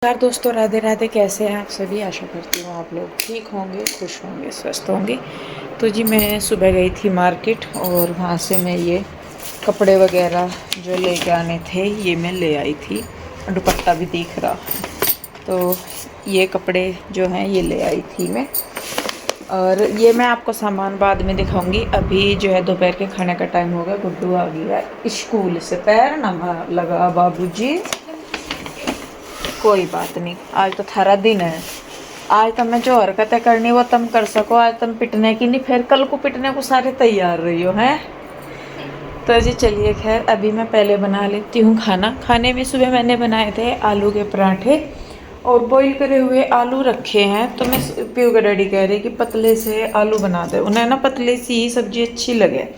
यार दोस्तों, राधे राधे। कैसे हैं आप सभी? आशा करती हूँ आप लोग ठीक होंगे, खुश होंगे, स्वस्थ होंगे। तो जी मैं सुबह गई थी मार्केट और वहाँ से मैं ये कपड़े वगैरह जो लेके आने थे ये मैं ले आई थी। दुपट्टा भी दिख रहा। तो ये कपड़े जो हैं ये ले आई थी मैं, और ये मैं आपको सामान बाद में दिखाऊंगी। अभी जो है दोपहर के खाने का टाइम हो गया। गुड्डू आ गया स्कूल से। पैर ना लगा बाबूजी। कोई बात नहीं, आज तो थारा दिन है। आज तुम जो हरकतें करनी वो तुम कर सको। आज तुम पिटने की नहीं, फिर कल को पिटने को सारे तैयार रही हो हैं। तो जी चलिए, खैर अभी मैं पहले बना लेती हूँ खाना। खाने में सुबह मैंने बनाए थे आलू के पराठे और बॉईल करे हुए आलू रखे हैं। तो मैं पीयू के डैडी कह रहे कि पतले से आलू बना दे, उन्हें ना पतले सी ही सब्जी अच्छी लगे।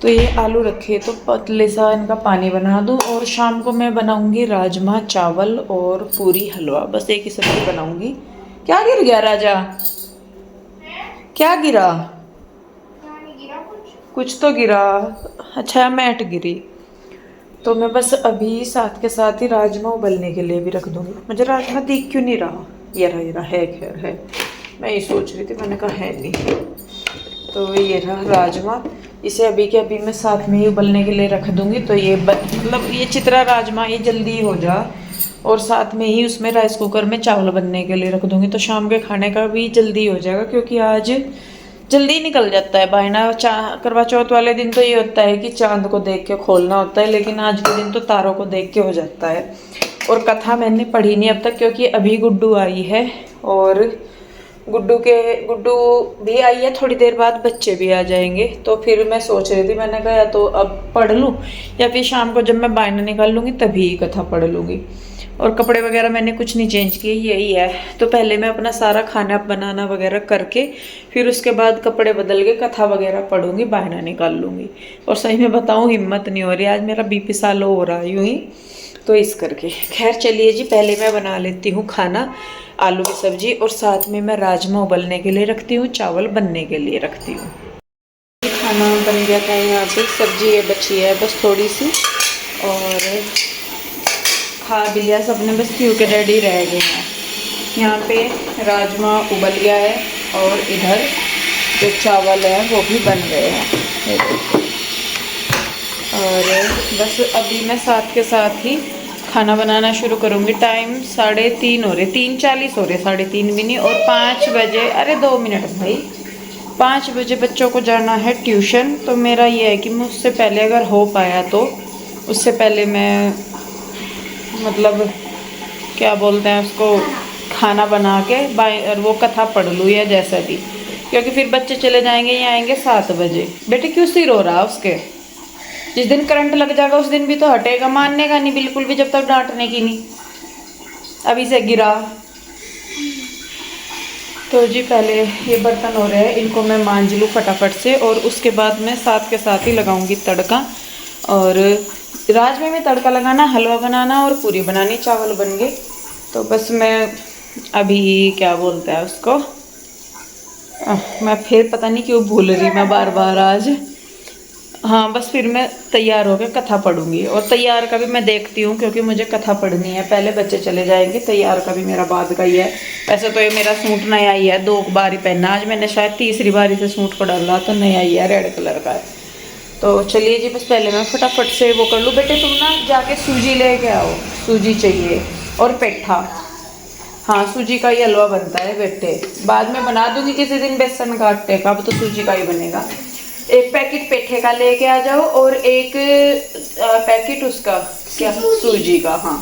तो ये आलू रखे तो पतले सा इनका पानी बना दूँ। और शाम को मैं बनाऊंगी राजमा चावल और पूरी हलवा। बस एक ही सब्जी बनाऊंगी। क्या गिर गया राजा? क्या गिरा? कुछ तो गिरा। अच्छा, मैट गिरी। तो मैं बस अभी साथ के साथ ही राजमा उबलने के लिए भी रख दूंगी। मुझे राजमा दिख क्यों नहीं रहा? ये रहा है, खैर है। मैं ये सोच रही थी, मैंने कहा है नहीं। तो ये रहा राजमा। इसे अभी के अभी मैं साथ में ही उबलने के लिए रख दूंगी। तो ये मतलब ये चित्रा राजमा ये जल्दी हो जा। और साथ में ही उसमें राइस कुकर में चावल बनने के लिए रख दूंगी। तो शाम के खाने का भी जल्दी हो जाएगा, क्योंकि आज जल्दी निकल जाता है बायना। करवा चौथ वाले दिन तो ये होता है कि चांद को देख के खोलना होता है, लेकिन आज के दिन तो तारों को देख के हो जाता है। और कथा मैंने पढ़ी नहीं अब तक, क्योंकि अभी गुड्डू आई है और गुड्डू भी आई है। थोड़ी देर बाद बच्चे भी आ जाएंगे। तो फिर मैं सोच रही थी, मैंने कहा या तो अब पढ़ लूँ या फिर शाम को जब मैं बायना निकाल लूँगी तभी कथा पढ़ लूँगी। और कपड़े वगैरह मैंने कुछ नहीं चेंज किए, यही है। तो पहले मैं अपना सारा खाना बनाना वगैरह करके फिर उसके बाद कपड़े बदल के कथा वगैरह पढ़ूंगी, बायना निकाल लूँगी। और सही में बताऊँ, हिम्मत नहीं हो रही। आज मेरा बीपी सा लो हो रहा है यूँ ही, तो इस करके। खैर चलिए जी, पहले मैं बना लेती हूँ खाना, आलू की सब्जी। और साथ में मैं राजमा उबलने के लिए रखती हूँ, चावल बनने के लिए रखती हूँ। खाना बन गया था यहाँ पे। सब्जी ये बची है बस थोड़ी सी, और खा भी लिया सबने, बस पीयू के डैडी रह गए हैं। यहाँ पे राजमा उबल गया है और इधर जो चावल है वो भी बन गए हैं। और बस अभी मैं साथ के साथ ही खाना बनाना शुरू करूँगी। टाइम 3:30 हो रहे, 3:40 हो रहे, 3:30 भी नहीं। और 5 बजे, अरे 2 मिनट भाई, 5 बजे बच्चों को जाना है ट्यूशन। तो मेरा ये है कि मैं उससे पहले अगर हो पाया तो उससे पहले मैं मतलब क्या बोलते हैं उसको, खाना बना के और वो कथा पढ़ लूँ या जैसा भी। क्योंकि फिर बच्चे चले जाएंगे, ये आएंगे 7 बजे। बेटे क्यों सिर हो रहा उसके? जिस दिन करंट लग जाएगा उस दिन भी तो हटेगा, मानने का नहीं बिल्कुल भी, जब तक डांटने की नहीं। अभी से गिरा। तो जी पहले ये बर्तन हो रहे हैं, इनको मैं मांज लूँ फटाफट से। और उसके बाद मैं साथ के साथ ही लगाऊंगी तड़का। और राजमे में तड़का लगाना, हलवा बनाना और पूरी बनानी। चावल बन गए। तो बस मैं अभी क्या बोलता है उसको, मैं फिर पता नहीं क्यों भूल रही मैं बार बार आज। हाँ बस फिर मैं तैयार होकर कथा पढ़ूंगी। और तैयार का भी मैं देखती हूँ, क्योंकि मुझे कथा पढ़नी है। पहले बच्चे चले जाएंगे, तैयार का भी मेरा बाद का ही है। वैसे तो ये मेरा सूट नया ही है, 2 बार ही पहना। आज मैंने शायद तीसरी बारी से सूट को डाला, तो नया ही है, रेड कलर का है। तो चलिए जी, बस पहले मैं फटाफट से वो कर लूँ। बेटे तुम ना जाके सूजी लेके आओ, सूजी चाहिए और पेठा। हाँ सूजी का ही हलवा बनता है बेटे, बाद में बना दूंगी किसी दिन बेसन का आटे का। अब तो सूजी का ही बनेगा। एक पैकेट पेठे का लेके आ जाओ और एक पैकेट उसका क्या, सूजी का। हाँ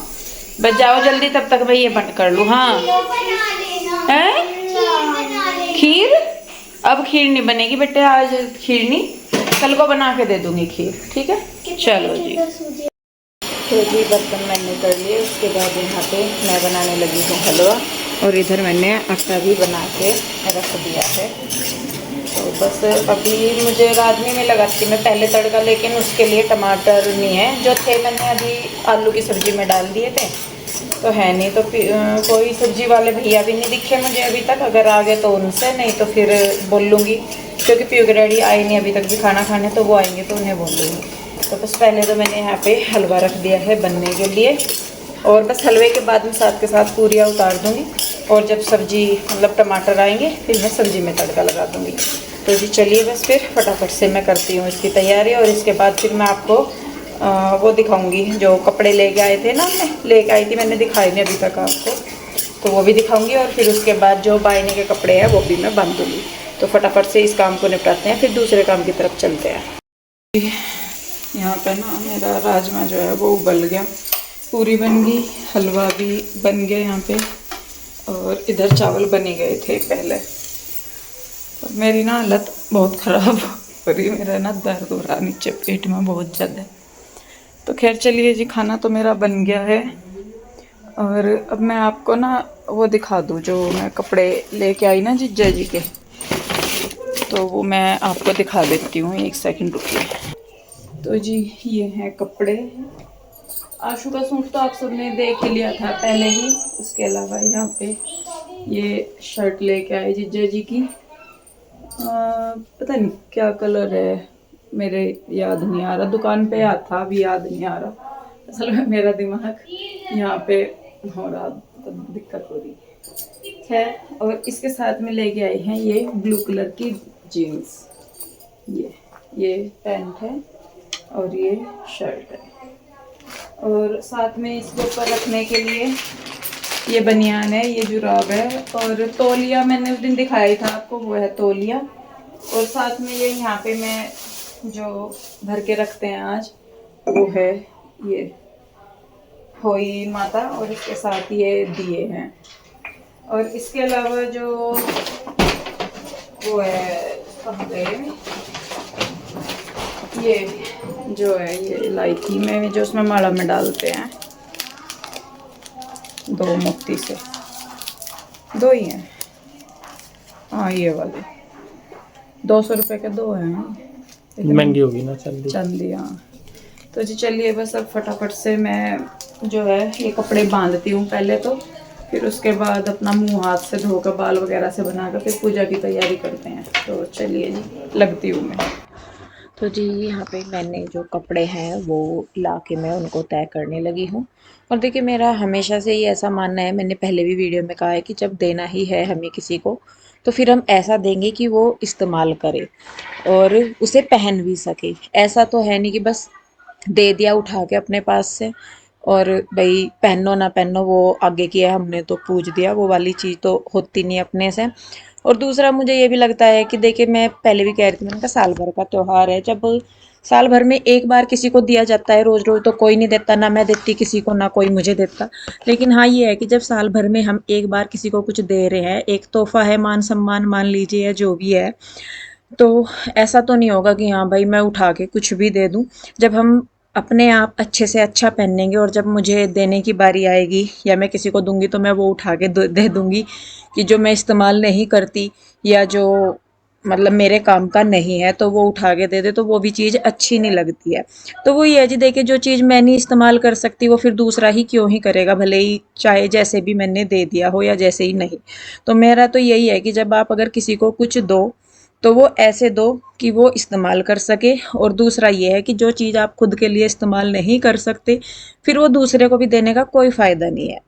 बस जाओ जल्दी, तब तक मैं ये बंद कर लूँ। हाँ है खीर? अब खीर नहीं बनेगी बेटे, आज खीर नहीं, कल को बना के दे दूंगी खीर, ठीक है? चलो जी। तो जी बर्तन मैंने कर लिए। उसके बाद यहाँ पे मैं बनाने लगी हूँ हलवा। और इधर मैंने आटा भी बना के रख दिया है। तो बस अभी मुझे राजमे में लगाती मैं पहले तड़का, लेकिन उसके लिए टमाटर नहीं है। जो थे मैंने अभी आलू की सब्ज़ी में डाल दिए थे, तो है नहीं। तो कोई सब्जी वाले भैया भी नहीं दिखे मुझे अभी तक। अगर आ गए तो उनसे, नहीं तो फिर बोल लूँगी, क्योंकि पीयू के डैडी आए नहीं अभी तक भी खाना खाने। तो वो आएंगे तो उन्हें बोल लूँगी। तो बस पहले तो मैंने यहाँ पे हलवा रख दिया है बनने के लिए। और बस हलवे के बाद में साथ के साथ पूरियाँ उतार दूँगी, और जब सब्जी मतलब टमाटर आएंगे फिर मैं सब्जी में तड़का लगा दूँगी। तो जी चलिए बस फिर फटाफट से मैं करती हूँ इसकी तैयारी, और इसके बाद फिर मैं आपको वो दिखाऊंगी जो कपड़े लेके आए थे ना, मैं लेके आई थी, मैंने दिखाए नहीं अभी तक आपको, तो वो भी दिखाऊंगी। और फिर उसके बाद जो बायने के कपड़े हैं वो भी मैं बांध दूँगी। तो फटाफट से इस काम को निपटाते हैं, फिर दूसरे काम की तरफ चलते हैं। यहाँ पे ना मेरा राजमा जो है वो उबल गया, पूरी बन गई, हलवा भी बन गया यहाँ पे, और इधर चावल बन ही गए थे पहले। और मेरी ना हालत बहुत ख़राब हो रही, मेरा ना दर्द हो रहा नीचे पेट में बहुत ज़्यादा। तो खैर चलिए जी, खाना तो मेरा बन गया है, और अब मैं आपको ना वो दिखा दूँ जो मैं कपड़े लेके आई ना जीजा जी के, तो वो मैं आपको दिखा देती हूँ, 1 सेकंड रुकिए। तो जी ये हैं कपड़े। आशु का सूट तो आप सबने देख ही लिया था पहले ही। उसके अलावा यहाँ पे ये शर्ट लेके आए जीजा जी की, पता नहीं क्या कलर है, मेरे याद नहीं आ रहा, दुकान पे याद था, अभी याद नहीं आ रहा। असल में मेरा दिमाग यहाँ पे हो रहा, तो दिक्कत हो रही है। और इसके साथ में लेके आई हैं ये ब्लू कलर की जीन्स, ये पैंट है और ये शर्ट है, और साथ में इसके ऊपर रखने के लिए ये बनियान है, ये जुराब है, और तौलिया मैंने उस दिन दिखाया था आपको, वो है तौलिया। और साथ में ये यहाँ पे मैं जो भर के रखते हैं आज, वो है ये होई माता, और इसके साथ ये दिए हैं। और इसके अलावा जो वो है कहाँ गए, ये जो है ये इलायची में जो उसमें माड़ा में डालते हैं, 2 मोती से 2 ही हैं, हाँ ये वाले 200 रुपये के 2 हैं, महंगी होगी ना चांदी। हाँ तो जी चलिए बस अब फटाफट से मैं जो है ये कपड़े बांधती हूँ पहले, तो फिर उसके बाद अपना मुंह हाथ से धोकर बाल वगैरह से बनाकर फिर पूजा की तैयारी करते हैं। तो चलिए जी लगती हूँ मैं। तो जी यहाँ पे मैंने जो कपड़े हैं वो ला के मैं उनको तय करने लगी हूँ। और देखिए मेरा हमेशा से ही ऐसा मानना है, मैंने पहले भी वीडियो में कहा है कि जब देना ही है हमें किसी को, तो फिर हम ऐसा देंगे कि वो इस्तेमाल करे और उसे पहन भी सके। ऐसा तो है नहीं कि बस दे दिया उठा के अपने पास से, और भाई पहनो ना पहनो वो आगे किया, हमने तो पूछ दिया, वो वाली चीज़ तो होती नहीं अपने से। और दूसरा मुझे ये भी लगता है कि देखिए मैं पहले भी कह रही थी, मैंने कहा साल भर का त्यौहार है, जब साल भर में एक बार किसी को दिया जाता है, रोज रोज तो कोई नहीं देता, ना मैं देती किसी को ना कोई मुझे देता। लेकिन हाँ ये है कि जब साल भर में हम एक बार किसी को कुछ दे रहे हैं, एक तोहफा है, मान सम्मान मान लीजिए या जो भी है, तो ऐसा तो नहीं होगा कि हाँ भाई मैं उठा के कुछ भी दे दूँ। जब हम अपने आप अच्छे से अच्छा पहनेंगे और जब मुझे देने की बारी आएगी या मैं किसी को दूंगी, तो मैं वो उठा के दे दूंगी कि जो मैं इस्तेमाल नहीं करती या जो मतलब मेरे काम का नहीं है, तो वो उठा के दे दे, तो वो भी चीज़ अच्छी नहीं लगती है। तो वो ये है जी, देखिए जो चीज़ मैं नहीं इस्तेमाल कर सकती वो फिर दूसरा ही क्यों ही करेगा, भले ही चाहे जैसे भी मैंने दे दिया हो या जैसे ही नहीं। तो मेरा तो यही है कि जब आप अगर किसी को कुछ दो तो वो ऐसे दो कि वो इस्तेमाल कर सके। और दूसरा ये है कि जो चीज़ आप खुद के लिए इस्तेमाल नहीं कर सकते, फिर वो दूसरे को भी देने का कोई फ़ायदा नहीं है।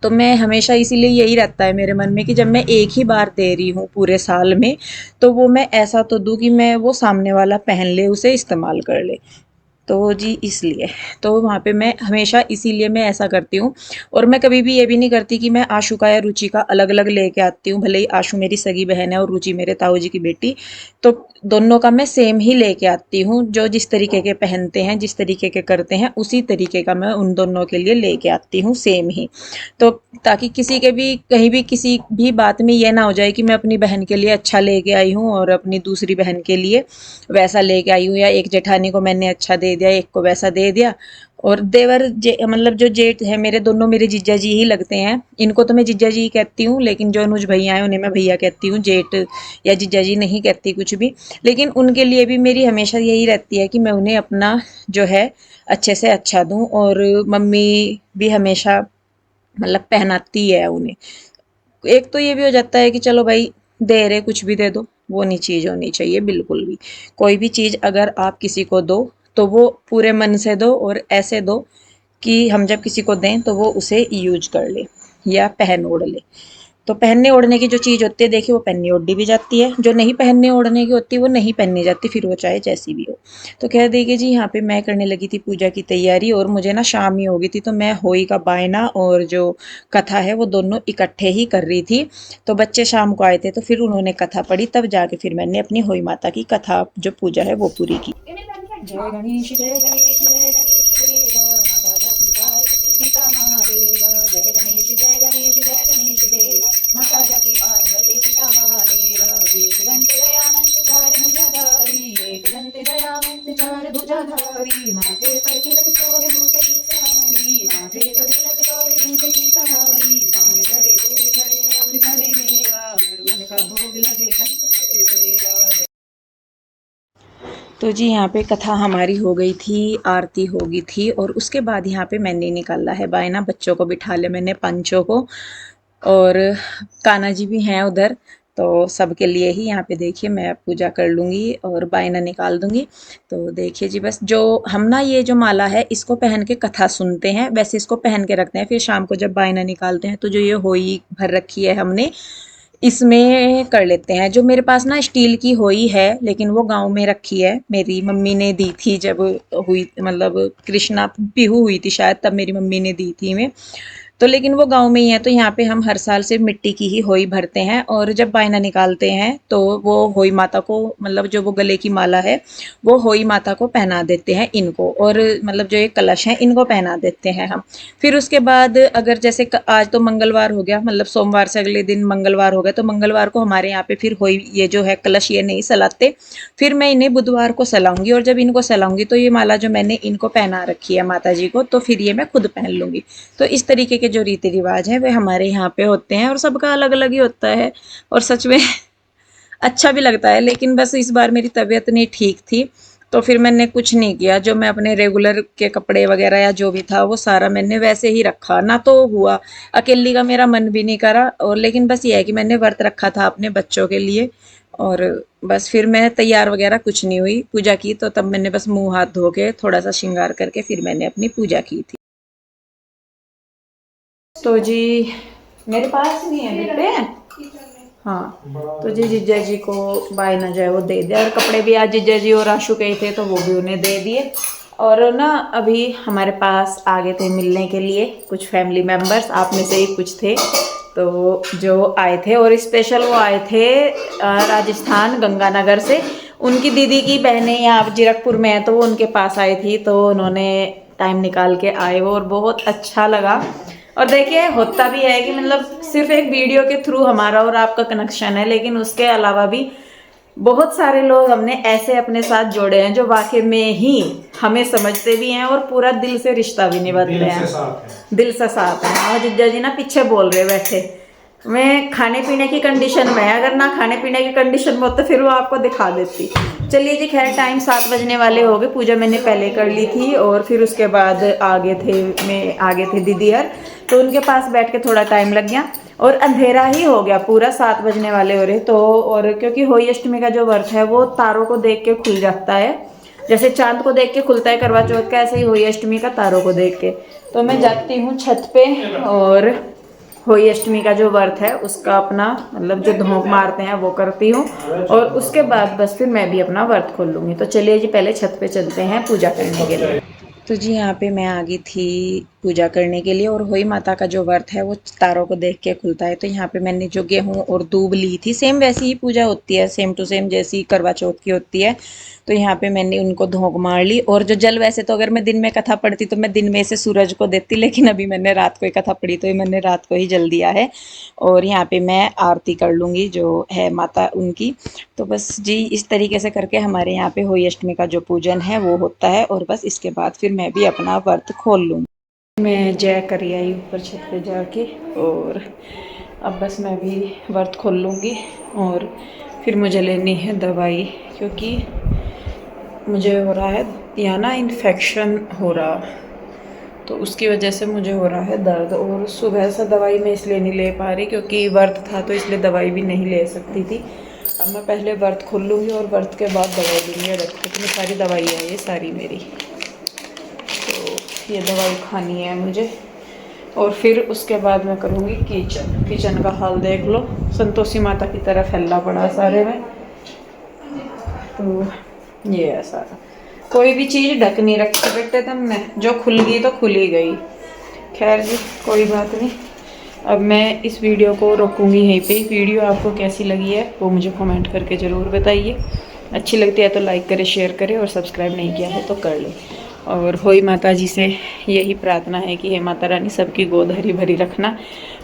तो मैं हमेशा इसीलिए यही रहता है मेरे मन में कि जब मैं एक ही बार दे रही हूँ पूरे साल में, तो वो मैं ऐसा तो दूँ कि मैं वो सामने वाला पहन ले, उसे इस्तेमाल कर ले। तो जी इसलिए तो वहाँ पे मैं हमेशा इसीलिए मैं ऐसा करती हूँ। और मैं कभी भी ये भी नहीं करती कि मैं आशु का या रुचि का अलग अलग लेके आती हूँ, भले ही आशु मेरी सगी बहन है और रुचि मेरे ताऊ जी की बेटी, तो दोनों का मैं सेम ही लेके आती हूँ। जो जिस तरीके के पहनते हैं, जिस तरीके के करते हैं, उसी तरीके का मैं उन दोनों के लिए लेके आती हूँ सेम ही। तो ताकि किसी के भी कहीं भी किसी भी बात में ये ना हो जाए कि मैं अपनी बहन के लिए अच्छा लेके आई हूँ और अपनी दूसरी बहन के लिए वैसा लेके आई हूँ, या एक जेठानी को मैंने अच्छा दे दिया, एक को वैसा दे दिया। और देवर मतलब जो जेठ है मेरे, दोनों मेरे जीजा जी ही लगते हैं। इनको तो मैं जीजा जी ही कहती हूँ, लेकिन जो अनुज भैया हैं उन्हें मैं भैया कहती हूँ, जेठ या जीजा जी नहीं कहती कुछ भी। लेकिन उनके लिए भी मेरी हमेशा यही रहती है कि मैं उन्हें अपना जो है अच्छे से अच्छा दूँ। और मम्मी भी हमेशा मतलब पहनाती है उन्हें। एक तो ये भी हो जाता है कि चलो भाई दे रहे कुछ भी दे दो, वो नहीं चीज़ होनी चाहिए बिल्कुल भी। कोई भी चीज़ अगर आप किसी को दो तो वो पूरे मन से दो और ऐसे दो कि हम जब किसी को दें तो वो उसे यूज कर ले या पहन ओढ़ ले। तो पहनने ओढ़ने की जो चीज़ होती है देखिए वो पहननी ओढ़ी भी जाती है, जो नहीं पहनने ओढ़ने की होती है वो नहीं पहननी जाती, फिर वो चाहे जैसी भी हो। तो कह देखिए जी यहाँ पे मैं करने लगी थी पूजा की तैयारी और मुझे ना शाम ही हो गई थी, तो मैं होई का बायना और जो कथा है वो दोनों इकट्ठे ही कर रही थी। तो बच्चे शाम को आए थे तो फिर उन्होंने कथा पढ़ी, तब जाके फिर मैंने अपनी होई माता की कथा जो पूजा है वो पूरी की। जय गणेश जय गणेश जय गणेश देवा माता जाति पार्वती सीता महादेवा। जय गणेश जय गणेश जय गणेश देवा माता जाति पार्वती सीता महादेवा। एक दंत दयानंद चार भुजाधारी, एक दंत दयानंद चार भुजाधारी, माथे पर तिलक सोहे मुंह की सवारी, माथे पर तिलक सोहे मुंह की सवारी, पान करे दूध करे और करे मेवा, उनका भोग लगे कंठ पे तेरा। तो जी यहाँ पे कथा हमारी हो गई थी, आरती हो गई थी और उसके बाद यहाँ पे मैंने निकाला है बायना, बच्चों को बिठा लिया मैंने पंचों को, और कान्हा जी भी हैं उधर, तो सबके लिए ही यहाँ पे देखिए मैं पूजा कर लूँगी और बायना निकाल दूँगी। तो देखिए जी बस जो हम ना ये जो माला है इसको पहन के कथा सुनते हैं, वैसे इसको पहन के रखते हैं, फिर शाम को जब बायना निकालते हैं तो जो ये होई भर रखी है हमने इसमें कर लेते हैं। जो मेरे पास ना स्टील की होई है लेकिन वो गाँव में रखी है, मेरी मम्मी ने दी थी जब हुई, मतलब कृष्णा बिहू हुई थी शायद तब मेरी मम्मी ने दी थी मैं, तो लेकिन वो गाँव में ही है। तो यहाँ पे हम हर साल सिर्फ मिट्टी की ही होई भरते हैं और जब बायना निकालते हैं तो वो होई माता को, मतलब जो वो गले की माला है वो होई माता को पहना देते हैं इनको, और मतलब जो ये कलश हैं इनको पहना देते हैं हम। फिर उसके बाद अगर जैसे आज तो मंगलवार हो गया, मतलब सोमवार से अगले दिन मंगलवार हो गया, तो मंगलवार को हमारे यहाँ पे फिर होई ये जो है कलश ये नहीं सलाते, फिर मैं इन्हें बुधवार को सलाऊंगी, और जब इनको सलाऊंगी तो ये माला जो मैंने इनको पहना रखी है माता जी को तो फिर ये मैं खुद पहन लूँगी। तो इस तरीके के जो रीति रिवाज हैं वे हमारे यहाँ पे होते हैं और सबका अलग अलग ही होता है, और सच में अच्छा भी लगता है। लेकिन बस इस बार मेरी तबीयत नहीं ठीक थी तो फिर मैंने कुछ नहीं किया, जो मैं अपने रेगुलर के कपड़े वगैरह या जो भी था वो सारा मैंने वैसे ही रखा, ना तो हुआ अकेली का मेरा मन भी नहीं करा, और लेकिन बस ये है कि मैंने व्रत रखा था अपने बच्चों के लिए, और बस फिर मैं तैयार वगैरह कुछ नहीं हुई, पूजा की तो तब मैंने बस मुंह हाथ धो के थोड़ा सा श्रृंगार करके फिर मैंने अपनी पूजा की थी। तो जी मेरे पास नहीं है बेटे, हाँ तो जी जीजा जी को बायना जो है वो दे दिया, और कपड़े भी आज जीजा जी और आशु के थे तो वो भी उन्हें दे दिए। और ना अभी हमारे पास आ गए थे मिलने के लिए कुछ फैमिली मेम्बर्स, आप में से ही कुछ थे तो जो आए थे, और स्पेशल वो आए थे राजस्थान गंगानगर से, उनकी दीदी की बहनें यहाँ जीरकपुर में है तो वो उनके पास आई थी, तो उन्होंने टाइम निकाल के आए वो, और बहुत अच्छा लगा। और देखिए होता भी है कि मतलब सिर्फ एक वीडियो के थ्रू हमारा और आपका कनेक्शन है, लेकिन उसके अलावा भी बहुत सारे लोग हमने ऐसे अपने साथ जोड़े हैं जो वाकई में ही हमें समझते भी हैं और पूरा दिल से रिश्ता भी निभाते हैं, दिल से साथ है। और जिज्जा जी ना पीछे बोल रहे बैठे, मैं खाने पीने की कंडीशन में है, अगर ना खाने पीने की कंडीशन में हो तो फिर वो आपको दिखा देती। चलिए जी खैर टाइम 7 बजने वाले हो गए, पूजा मैंने पहले कर ली थी और फिर उसके बाद आगे थे दीदी यार, तो उनके पास बैठ के थोड़ा टाइम लग गया और अंधेरा ही हो गया, पूरा 7 बजने वाले हो रहे। तो और क्योंकि होली अष्टमी का जो व्रत है वो तारों को देख के खुल जाता है, जैसे चांद को देख के खुलता है करवा चौथ का, ऐसे ही होली अष्टमी का तारों को देख के। तो मैं जाती हूँ छत पे और होली अष्टमी का जो व्रत है उसका अपना मतलब जो धोंक मारते हैं वो करती हूँ, और उसके बाद बस फिर मैं भी अपना व्रत खोल लूँगी। तो चलिए जी पहले छत पे चलते हैं पूजा करने के लिए। तो जी यहाँ पे मैं आ गई थी पूजा करने के लिए, और होई माता का जो व्रत है वो तारों को देख के खुलता है। तो यहाँ पे मैंने जो गेहूँ और दूब ली थी, सेम वैसी ही पूजा होती है, सेम टू सेम जैसी करवा चौथ की होती है। तो यहाँ पे मैंने उनको धोंक मार ली, और जो जल वैसे तो अगर मैं दिन में कथा पढ़ती तो मैं दिन में से सूरज को देती, लेकिन अभी मैंने रात को ही कथा पढ़ी तो मैंने रात को ही जल दिया है। और यहाँ पे मैं आरती कर लूँगी जो है माता उनकी। तो बस जी इस तरीके से करके हमारे यहाँ पे होली अष्टमी का जो पूजन है वो होता है, और बस इसके बाद फिर मैं भी अपना व्रत खोल लूँगी। मैं जय कर आई ऊपर छत पे जाके, और अब बस मैं भी व्रत खोल लूँगी, और फिर मुझे लेनी है दवाई, क्योंकि मुझे हो रहा है या ना इन्फेक्शन हो रहा, तो उसकी वजह से मुझे हो रहा है दर्द। और सुबह से दवाई मैं इसलिए नहीं ले पा रही क्योंकि व्रत था, तो इसलिए दवाई भी नहीं ले सकती थी। अब मैं पहले व्रत खोल लूँगी और व्रत के बाद दवाई लूँगी। देखो इतनी सारी दवाई है ये सारी मेरी, तो ये दवाई खानी है मुझे। और फिर उसके बाद मैं करूँगी किचन का हाल देख लो, संतोषी माता की तरह फैला पड़ा सारे में। तो ये है सारा, कोई भी चीज़ ढक नहीं रखी बेटे तुमने, जो खुल गई तो खुल ही गई। खैर जी कोई बात नहीं, अब मैं इस वीडियो को रोकूंगी यहीं पे। वीडियो आपको कैसी लगी है वो मुझे कमेंट करके ज़रूर बताइए। अच्छी लगती है तो लाइक करें, शेयर करें, और सब्सक्राइब नहीं किया है तो कर लें। और होई माता जी से यही प्रार्थना है कि हे माता रानी सबकी गोद हरी भरी रखना।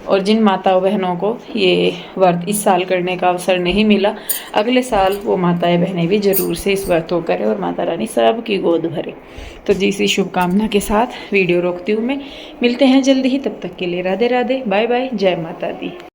और जिन माताओं बहनों को ये व्रत इस साल करने का अवसर नहीं मिला, अगले साल वो माताएं बहनें भी ज़रूर से इस व्रत को करें और माता रानी सबकी गोद भरे। तो जी इसी शुभकामना के साथ वीडियो रोकती हूँ मैं। मिलते हैं जल्दी ही, तब तक के लिए राधे राधे, बाय बाय, जय माता दी।